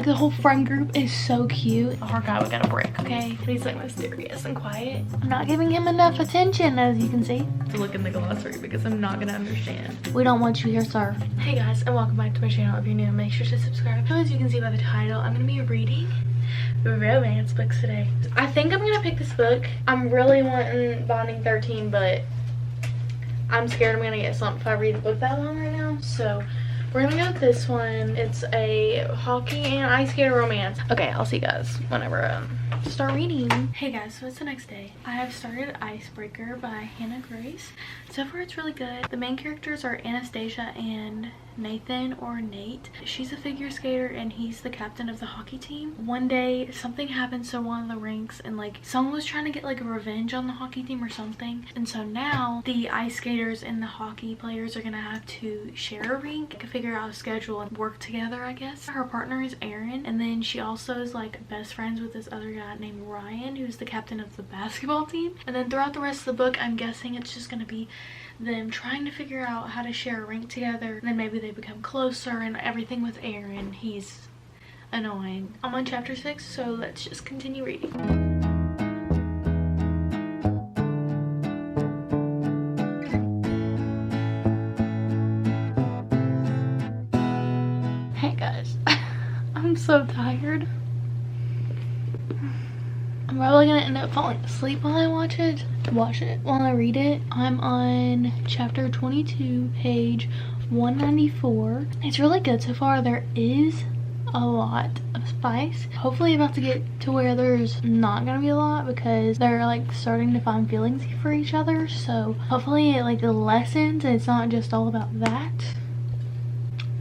The whole friend group is so cute. Our guy would got a brick, okay? But he's like mysterious and quiet. I'm not giving him enough attention, as you can see. To look in the glossary because I'm not gonna understand. We don't want you here, sir. Hey guys, and welcome back to my channel. If you're new, make sure to subscribe. So as you can see by the title, I'm gonna be reading romance books today. I think I'm gonna pick this book. I'm really wanting Bonding 13, but I'm scared I'm gonna get slumped if I read a book that long right now. So we're gonna go with this one. It's a hockey and ice skater romance. Okay, I'll see you guys whenever I start reading. Hey guys, so it's the next day. I have started Icebreaker by Hannah Grace. So far it's really good. The main characters are Anastasia and Nathan, or Nate. She's a figure skater and he's the captain of the hockey team. One day something happens to one of the rinks and like someone was trying to get like a revenge on the hockey team or something, and so now the ice skaters and the hockey players are gonna have to share a rink, figure out a schedule and work together, I guess. Her partner is Erin, and then she also is like best friends with this other guy named Ryan, who's the captain of the basketball team. And then throughout the rest of the book, I'm guessing it's just gonna be them trying to figure out how to share a rink together, and then maybe they become closer and everything with Aaron. He's annoying. I'm on chapter 6, so let's just continue reading. Hey guys, I'm so tired. I'm probably gonna end up falling asleep while I watch it while I read it. I'm on chapter 22, page 194. It's really good so far. There is a lot of spice. Hopefully about to get to where there's not gonna be a lot, because they're like starting to find feelings for each other. So hopefully it like lessens and it's not just all about that.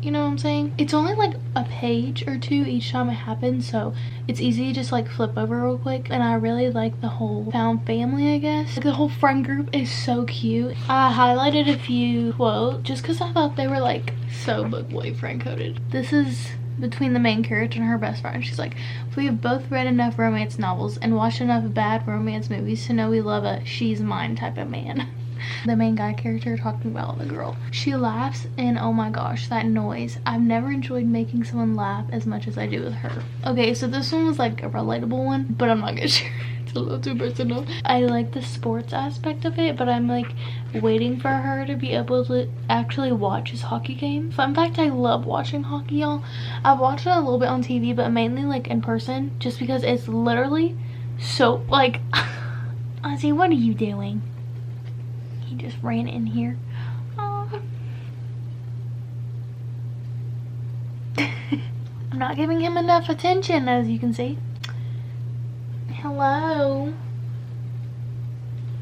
You know what I'm saying? It's only like a page or two each time it happens, so it's easy to just like flip over real quick. And I really like the whole found family, I guess. Like, the whole friend group is so cute. I highlighted a few quotes just because I thought they were like so book boyfriend coded. This is between the main character and her best friend. She's like, we have both read enough romance novels and watched enough bad romance movies to know we love a she's mine type of man. The main guy character talking about the girl. She laughs, and oh my gosh, that noise. I've never enjoyed making someone laugh as much as I do with her. Okay, so this one was like a relatable one, but I'm not gonna share it. It's a little too personal. I like the sports aspect of it, but I'm like waiting for her to be able to actually watch his hockey game. Fun fact, I love watching hockey, y'all. I've watched it a little bit on TV, but mainly like in person, just because it's literally so like Ozzy, what are you doing? He just ran in here. Oh. I'm not giving him enough attention, as you can see. Hello.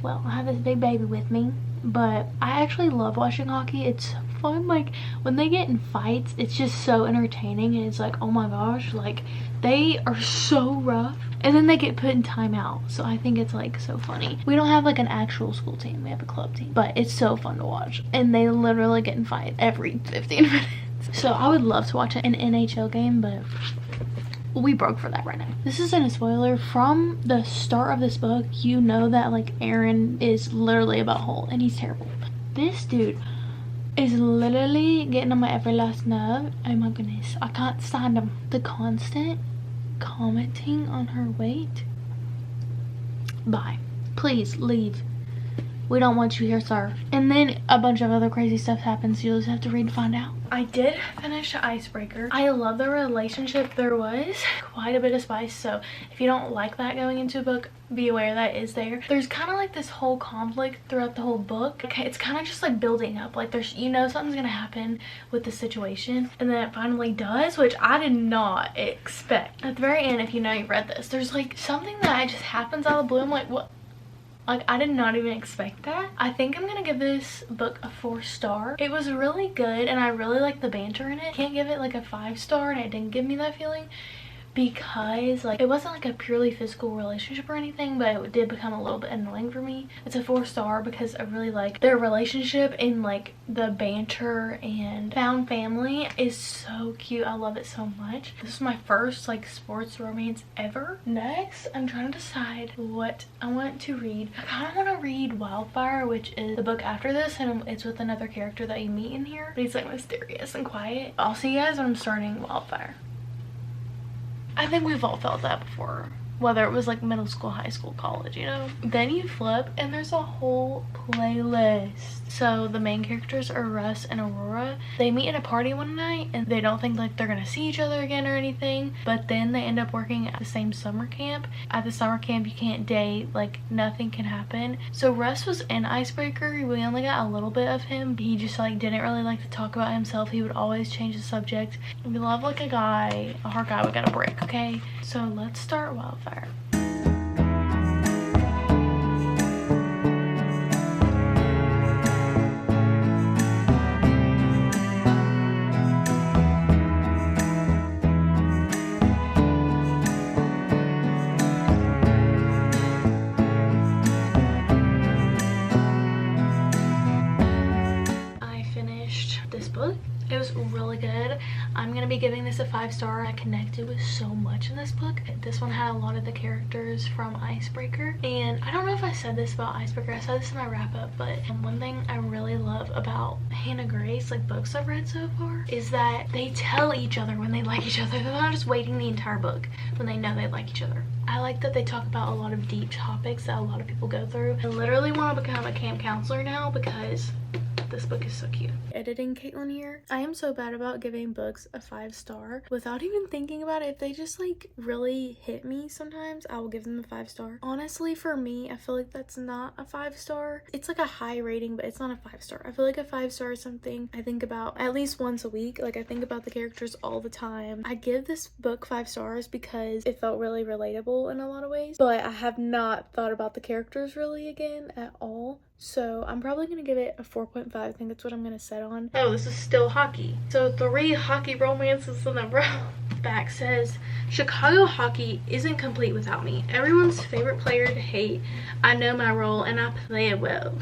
Well, I have this big baby with me, but I actually love watching hockey. It's fun. Like when they get in fights, it's just so entertaining, and it's like, oh my gosh, like they are so rough, and then they get put in timeout. So I think it's like so funny. We don't have like an actual school team, we have a club team, but it's so fun to watch, and they literally get in fight every 15 minutes. So I would love to watch an NHL game, but we broke for that right now. This isn't a spoiler. From the start of this book, you know that like Aaron is literally about Holt, and he's terrible. This dude is literally getting on my every last nerve. Oh my goodness, I can't stand him. The constant commenting on her weight. Bye. Please leave. We don't want you here, sir. And then a bunch of other crazy stuff happens. You'll just have to read to find out. I did finish Icebreaker. I love the relationship. There was quite a bit of spice, so if you don't like that going into a book, be aware that is there. There's kind of like this whole conflict throughout the whole book. Okay, it's kind of just like building up. Like there's, you know, something's gonna happen with the situation, and then it finally does, which I did not expect. At the very end, if you know you've read this, there's like something that just happens out of the blue. I'm like, what? Like, I did not even expect that. I think I'm gonna give this book a 4-star. It was really good, and I really like the banter in it. Can't give it like a 5-star, and it didn't give me that feeling, because like it wasn't like a purely physical relationship or anything, but it did become a little bit annoying for me. It's a 4-star because I really like their relationship, and like the banter and found family is so cute. I love it so much. This is my first like sports romance ever. Next, I'm trying to decide what I want to read. I kind of want to read Wildfire, which is the book after this, and it's with another character that you meet in here, but he's like mysterious and quiet. I'll see you guys when I'm starting Wildfire. I think we've all felt that before. Whether it was like middle school, high school, college, you know? Then you flip and there's a whole playlist. So the main characters are Russ and Aurora. They meet at a party one night and they don't think like they're gonna see each other again or anything. But then they end up working at the same summer camp. At the summer camp you can't date, like nothing can happen. So Russ was in Icebreaker. We only got a little bit of him. He just like didn't really like to talk about himself. He would always change the subject. We love like a guy, a hard guy, we got a break, okay? So let's start Wildfire. I finished this book. It was really good. I'm gonna be giving this a 5-star. I connected with so much in this book. This one had a lot of the characters from Icebreaker, and I don't know if I said this about Icebreaker. I said this in my wrap-up, but one thing I really love about Hannah Grace, like books I've read so far, is that they tell each other when they like each other. They're not just waiting the entire book when they know they like each other. I like that they talk about a lot of deep topics that a lot of people go through. I literally want to become a camp counselor now because this book is so cute. Editing Caitlin here. I am so bad about giving books a 5-star without even thinking about it. If they just like really hit me sometimes, I will give them a 5-star. Honestly, for me, I feel like that's not a 5-star. It's like a high rating, but it's not a 5-star. I feel like a 5-star is something I think about at least once a week. Like I think about the characters all the time. I give this book 5 stars because it felt really relatable in a lot of ways, but I have not thought about the characters really again at all. So I'm probably gonna give it a 4.5. I think that's what I'm gonna set on. Oh, this is still hockey. So 3 hockey romances in a row. Back says, Chicago hockey isn't complete without me. Everyone's favorite player to hate. I know my role and I play it well.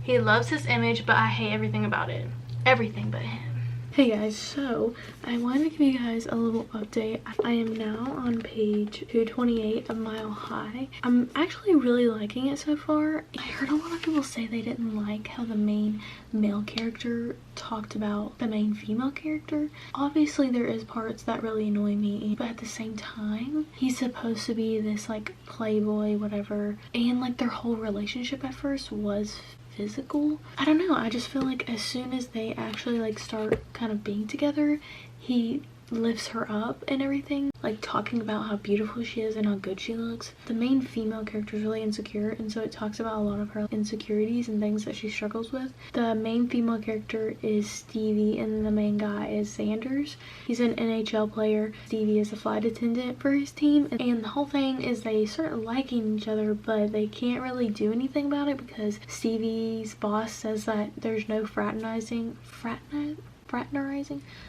He loves his image, but I hate everything about it. Everything but him. Hey guys, so I wanted to give you guys a little update. I am now on page 228 of Mile High. I'm actually really liking it so far. I heard a lot of people say they didn't like how the main male character talked about the main female character. Obviously there is parts that really annoy me, but at the same time, he's supposed to be this like playboy, whatever, and like their whole relationship at first was physical. I don't know, I just feel like as soon as they actually like start kind of being together, he lifts her up and everything, like talking about how beautiful she is and how good she looks. The main female character is really insecure, and so it talks about a lot of her insecurities and things that she struggles with. The main female character is Stevie and the main guy is Sanders. He's an NHL player. Stevie is a flight attendant for his team, and the whole thing is they start liking each other, but they can't really do anything about it because Stevie's boss says that there's no fraternizing.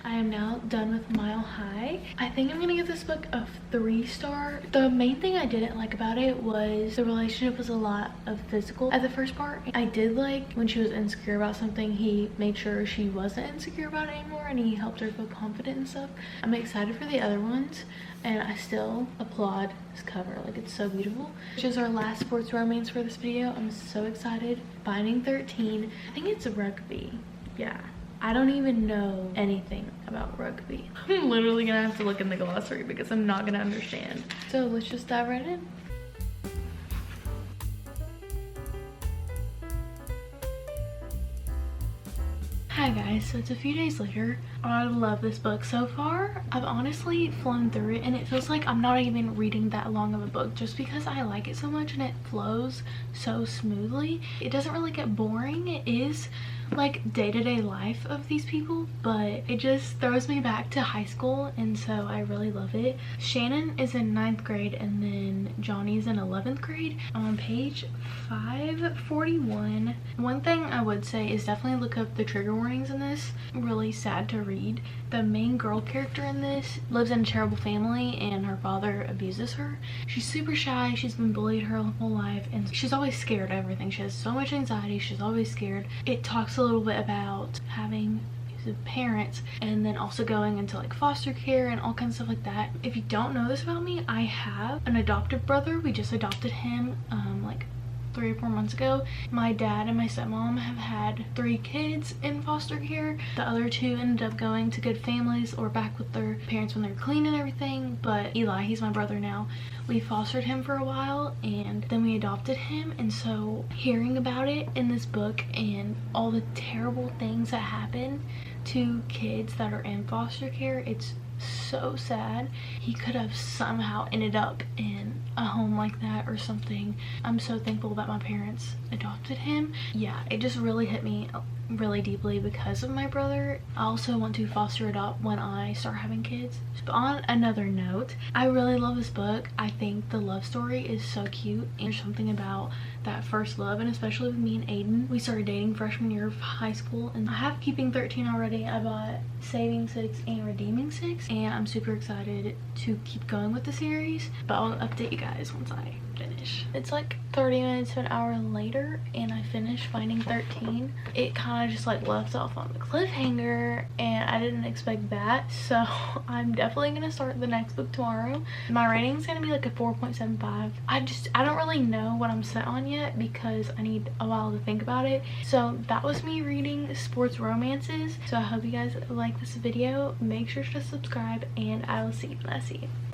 I am now done with Mile High. I think I'm gonna give this book a 3-star. The main thing I didn't like about it was the relationship was a lot of physical. At the first part, I did like when she was insecure about something, he made sure she wasn't insecure about it anymore and he helped her feel confident and stuff. I'm excited for the other ones, and I still applaud this cover. Like, it's so beautiful. Which is our last sports romance for this video. I'm so excited. Binding 13. I think it's rugby. Yeah. I don't even know anything about rugby. I'm literally gonna have to look in the glossary because I'm not gonna understand. So let's just dive right in. Hi guys, so it's a few days later. I love this book so far. I've honestly flown through it and it feels like I'm not even reading that long of a book just because I like it so much and it flows so smoothly. It doesn't really get boring. It is like day-to-day life of these people, but it just throws me back to high school, and so I really love it. Shannon is in 9th grade and then Johnny's in 11th grade. I'm on page 541. One thing I would say is definitely look up the trigger warnings in this. Really sad to read. The main girl character in this lives in a terrible family and her father abuses her. She's super shy, she's been bullied her whole life, and she's always scared of everything. She has so much anxiety, she's always scared. It talks a little bit about having abusive parents and then also going into like foster care and all kinds of stuff like that. If you don't know this about me, I have an adoptive brother. We just adopted him like 3 or 4 months ago. My dad and my stepmom have had 3 kids in foster care. The other 2 ended up going to good families or back with their parents when they're clean and everything. But Eli, he's my brother now, we fostered him for a while and then we adopted him. And so hearing about it in this book and all the terrible things that happen to kids that are in foster care, it's so sad. He could have somehow ended up in a home like that or something. I'm so thankful that my parents adopted him. Yeah, it just really hit me really deeply because of my brother. I also want to foster adopt when I start having kids. But on another note, I really love this book. I think the love story is so cute, and there's something about that first love, and especially with me and Aiden. We started dating freshman year of high school, and I have Keeping 13 already. I bought Saving 6 and Redeeming 6, and I'm super excited to keep going with the series, but I'll update you guys once I finish. It's like 30 minutes to an hour later and I finished Finding 13. It kind of just like left off on the cliffhanger and I didn't expect that, so I'm definitely gonna start the next book tomorrow. My rating is gonna be like a 4.75. I don't really know what I'm set on yet because I need a while to think about it. So that was me reading sports romances. So I hope you guys like this video. Make sure to subscribe and I will see you when I see you.